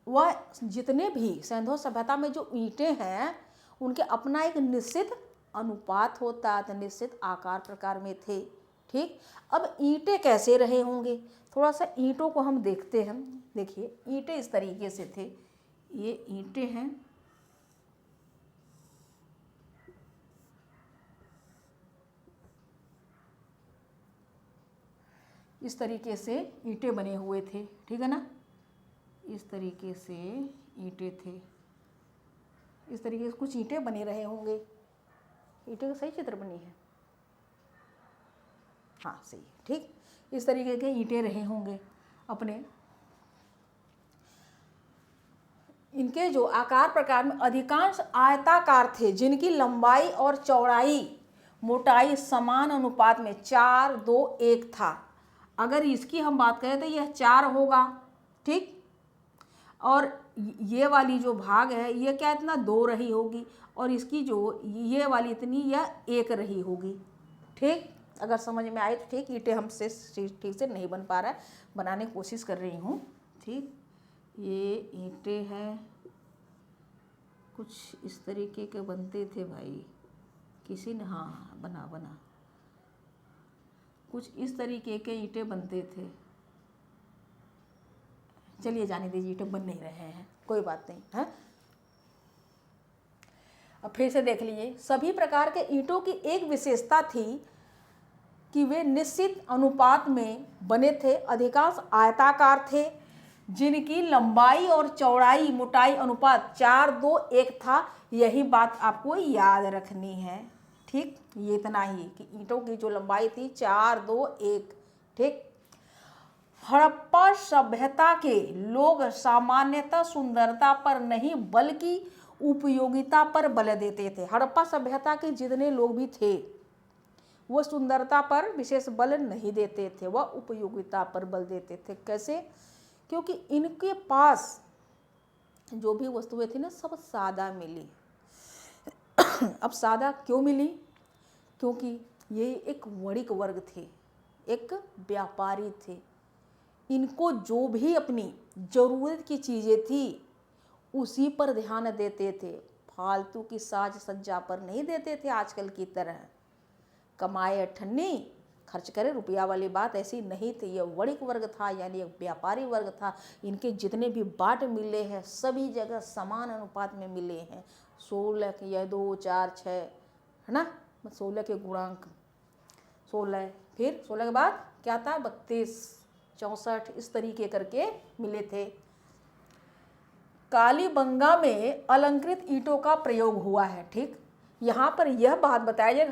वह जितने भी सैंधव सभ्यता में जो ईंटें हैं उनके अपना एक निश्चित अनुपात होता था, निश्चित आकार प्रकार में थे। ठीक, अब ईंटें कैसे रहे होंगे, थोड़ा सा ईंटों को हम देखते हैं। देखिए ईंटें इस तरीके से थे, ये ईंटें हैं, इस तरीके से ईंटें बने हुए थे। ठीक है ना, इस तरीके से ईंटें थे, इस तरीके से कुछ ईंटें बने रहे होंगे। ईंटें का सही चित्र बनी है, हाँ सही है। ठीक, इस तरीके के ईंटें रहे होंगे अपने। इनके जो आकार प्रकार में अधिकांश आयताकार थे, जिनकी लंबाई और चौड़ाई मोटाई समान अनुपात में 4:2:1 था। अगर इसकी हम बात करें तो यह 4 होगा। ठीक, और ये वाली जो भाग है ये क्या इतना 2 रही होगी, और इसकी जो ये वाली इतनी यह 1 रही होगी। ठीक, अगर समझ में आए तो ठीक। ईंटें हमसे ठीक से नहीं बन पा रहा है, बनाने की कोशिश कर रही हूँ। ठीक, ये ईंटें हैं, कुछ इस तरीके के बनते थे भाई, किसी ने, हाँ बना कुछ इस तरीके के ईंटें बनते थे। चलिए जाने दीजिए, ईंटें बन नहीं रहे हैं, कोई बात नहीं है। अब फिर से देख लीजिए, सभी प्रकार के ईंटों की एक विशेषता थी कि वे निश्चित अनुपात में बने थे, अधिकांश आयताकार थे, जिनकी लंबाई और चौड़ाई मोटाई अनुपात 4:2:1 था। यही बात आपको याद रखनी है। ठीक, ये इतना ही कि ईंटों की जो लंबाई थी 4:2:1। ठीक, हड़प्पा सभ्यता के लोग सामान्यतः सुंदरता पर नहीं बल्कि उपयोगिता पर बल देते थे। हड़प्पा सभ्यता के जितने लोग भी थे वह सुंदरता पर विशेष बल नहीं देते थे, वह उपयोगिता पर बल देते थे। कैसे? क्योंकि इनके पास जो भी वस्तुएं थी ना सब सादा मिली। अब सादा क्यों मिली? क्योंकि ये एक वणिक वर्ग थे, एक व्यापारी थे। इनको जो भी अपनी जरूरत की चीज़ें थी उसी पर ध्यान देते थे, फालतू की साज सज्जा पर नहीं देते थे। आजकल की तरह कमाए अठन्नी खर्च करे रुपया वाली बात ऐसी नहीं थी। यह वणिक वर्ग था, यानी एक व्यापारी वर्ग था। इनके जितने भी बाट मिले हैं सभी जगह समान अनुपात में मिले हैं। 16 या 2 4 6 है ना, 16 के गुणांक 16, फिर 16 के बाद क्या था 32 64 इस तरीके करके मिले थे। कालीबंगा में अलंकृत ईंटों का प्रयोग हुआ है। ठीक, यहाँ पर यह बात बताई जाए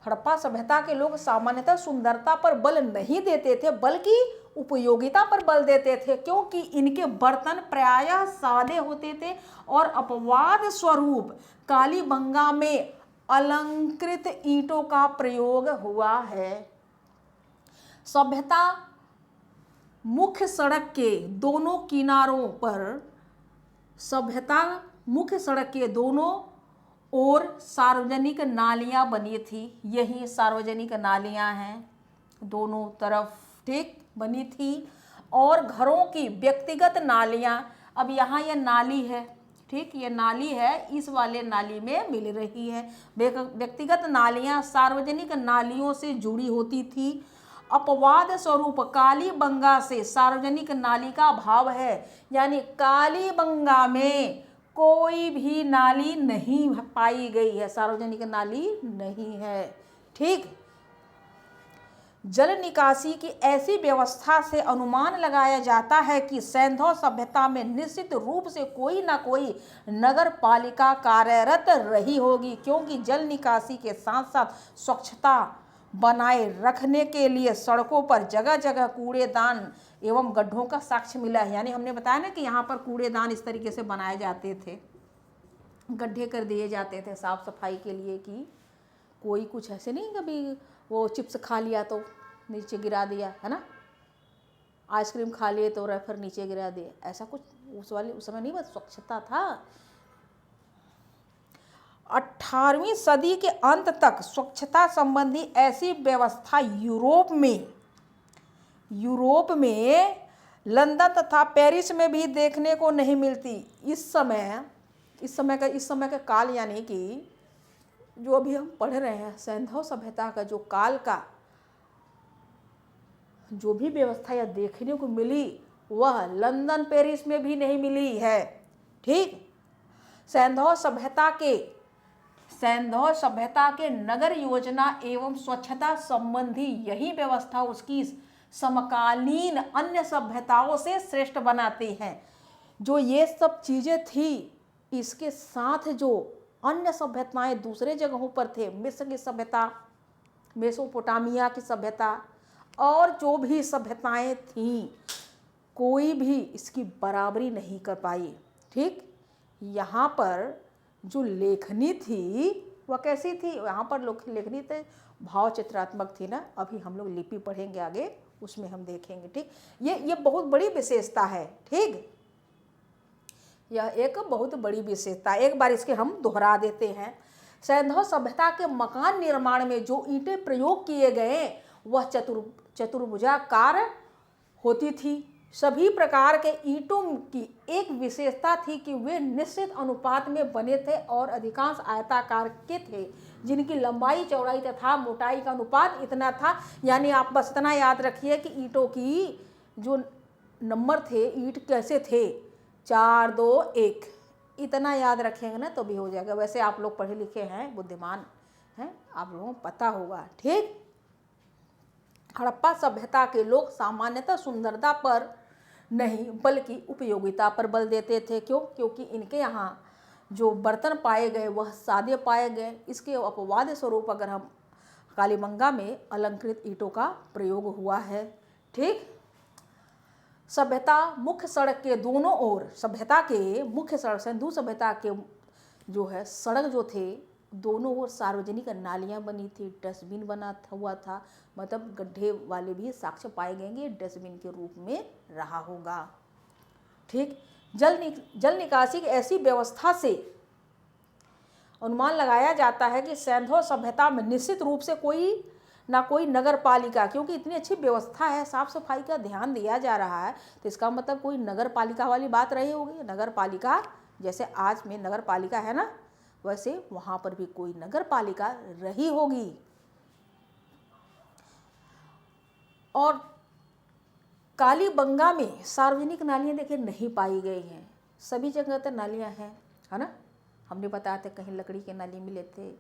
हड़प्पा सभ्यता के लोग सामान्यतः सुंदरता पर बल नहीं देते थे बल्कि उपयोगिता पर बल देते थे, क्योंकि इनके बर्तन प्रायः सादे होते थे और अपवाद स्वरूप कालीबंगा में अलंकृत ईंटों का प्रयोग हुआ है। सभ्यता मुख्य सड़क के दोनों किनारों पर, सभ्यता मुख्य सड़क के दोनों ओर सार्वजनिक नालियां बनी थी। यही सार्वजनिक नालियां हैं दोनों तरफ, ठीक, बनी थी। और घरों की व्यक्तिगत नालियां, अब यहाँ यह नाली है, ठीक, ये नाली है, इस वाले नाली में मिल रही है। व्यक्तिगत नालियां सार्वजनिक नालियों से जुड़ी होती थी। अपवाद स्वरूप कालीबंगा से सार्वजनिक नाली का अभाव है, यानी कालीबंगा में कोई भी नाली नहीं पाई गई है, सार्वजनिक नाली नहीं है। ठीक, जल निकासी की ऐसी व्यवस्था से अनुमान लगाया जाता है कि सैंधव सभ्यता में निश्चित रूप से कोई ना कोई नगर पालिका कार्यरत रही होगी, क्योंकि जल निकासी के साथ साथ स्वच्छता बनाए रखने के लिए सड़कों पर जगह जगह कूड़ेदान एवं गड्ढों का साक्ष्य मिला है। यानी हमने बताया ना कि यहाँ पर कूड़ेदान इस तरीके से बनाए जाते थे, गड्ढे कर दिए जाते थे साफ सफाई के लिए, कि कोई कुछ ऐसे नहीं कभी वो चिप्स खा लिया तो नीचे गिरा दिया, है ना, आइसक्रीम खा लिए तो रेफर नीचे गिरा दिए, ऐसा कुछ उस समय नहीं, बस स्वच्छता था। 18वीं सदी के अंत तक स्वच्छता संबंधी ऐसी व्यवस्था यूरोप में लंदन तथा पेरिस में भी देखने को नहीं मिलती। इस समय का काल, यानी कि जो अभी हम पढ़ रहे हैं सैंधव सभ्यता का जो काल का जो भी व्यवस्था या देखने को मिली वह लंदन पेरिस में भी नहीं मिली है। ठीक, सैंधव सभ्यता के नगर योजना एवं स्वच्छता संबंधी यही व्यवस्था उसकी समकालीन अन्य सभ्यताओं से श्रेष्ठ बनाती हैं। जो ये सब चीज़ें थी, इसके साथ जो अन्य सभ्यताएं दूसरे जगहों पर थे, मिस्र की सभ्यता, मेसोपोटामिया की सभ्यता और जो भी सभ्यताएं थीं, कोई भी इसकी बराबरी नहीं कर पाई। ठीक, यहाँ पर जो लेखनी थी वह कैसी थी? यहाँ पर लेखनी तो भाव चित्रात्मक थी ना, अभी हम लोग लिपि पढ़ेंगे आगे, उसमें हम देखेंगे। ठीक, ये बहुत बड़ी विशेषता है। ठीक, यह एक बहुत बड़ी विशेषता, एक बार इसके हम दोहरा देते हैं। सैंधव सभ्यता के मकान निर्माण में जो ईंटें प्रयोग किए गए वह चतुर्भुजाकार होती थी। सभी प्रकार के ईंटों की एक विशेषता थी कि वे निश्चित अनुपात में बने थे और अधिकांश आयताकार के थे, जिनकी लंबाई चौड़ाई तथा मोटाई का अनुपात इतना था। यानी आप बस इतना याद रखिए कि ईंटों की जो नंबर थे, ईंट कैसे थे, 4 2 1, इतना याद रखेंगे ना तो भी हो जाएगा। वैसे आप लोग पढ़े लिखे हैं, बुद्धिमान हैं, आप लोगों को पता होगा। ठीक, हड़प्पा सभ्यता के लोग सामान्यतः सुंदरता पर नहीं बल्कि उपयोगिता पर बल देते थे। क्यों? क्योंकि इनके यहाँ जो बर्तन पाए गए वह सादे पाए गए। इसके अपवाद स्वरूप अगर हम कालीबंगा में अलंकृत ईंटों का प्रयोग हुआ है। ठीक, सभ्यता मुख्य सड़क के दोनों ओर, सभ्यता के मुख्य सड़क, सिंधु सभ्यता के जो है सड़क जो थे दोनों ओर सार्वजनिक नालियां बनी थी, डस्टबिन बना हुआ था, मतलब गड्ढे वाले भी साक्ष्य पाए गए, डस्टबिन के रूप में रहा होगा। ठीक, जल निकासी की ऐसी व्यवस्था से अनुमान लगाया जाता है कि सैंधव सभ्यता में निश्चित रूप से कोई ना कोई नगर पालिका, क्योंकि इतनी अच्छी व्यवस्था है, साफ सफाई का ध्यान दिया जा रहा है, तो इसका मतलब कोई नगर पालिका वाली बात रही होगी। नगर पालिका जैसे आज में नगर पालिका है ना, वैसे वहां पर भी कोई नगर पालिका रही होगी। और कालीबंगा में सार्वजनिक नालियां देखिए नहीं पाई गई हैं, सभी जगह तो नालियां हैं, है ना। हमने बताया था कहीं लकड़ी के नाली मिले थे,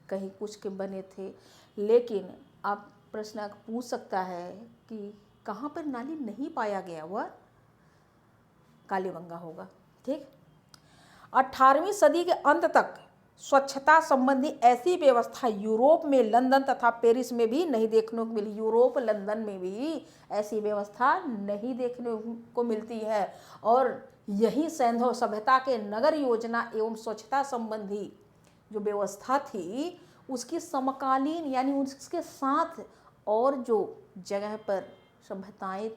कहीं कुछ के बने थे, लेकिन आप प्रश्न पूछ सकता है कि कहाँ पर नाली नहीं पाया गया, वह कालीबंगा होगा। ठीक, 18वीं सदी के अंत तक स्वच्छता संबंधी ऐसी व्यवस्था यूरोप में, लंदन तथा पेरिस में भी नहीं देखने को मिली। यूरोप, लंदन में भी ऐसी व्यवस्था नहीं देखने को मिलती है। और यही सैंधव सभ्यता के नगर योजना एवं स्वच्छता संबंधी जो व्यवस्था थी, उसकी समकालीन यानी उसके साथ और जो जगह पर सभ्यताएं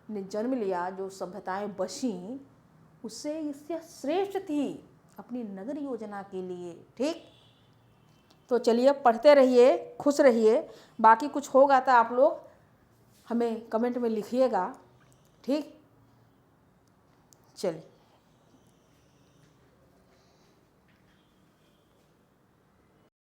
ने जन्म लिया, जो सभ्यताएं बसीं, उससे इससे श्रेष्ठ थी अपनी नगर योजना के लिए। ठीक, तो चलिए पढ़ते रहिए, खुश रहिए। बाकी कुछ होगा तो आप लोग हमें कमेंट में लिखिएगा। ठीक, चलिए।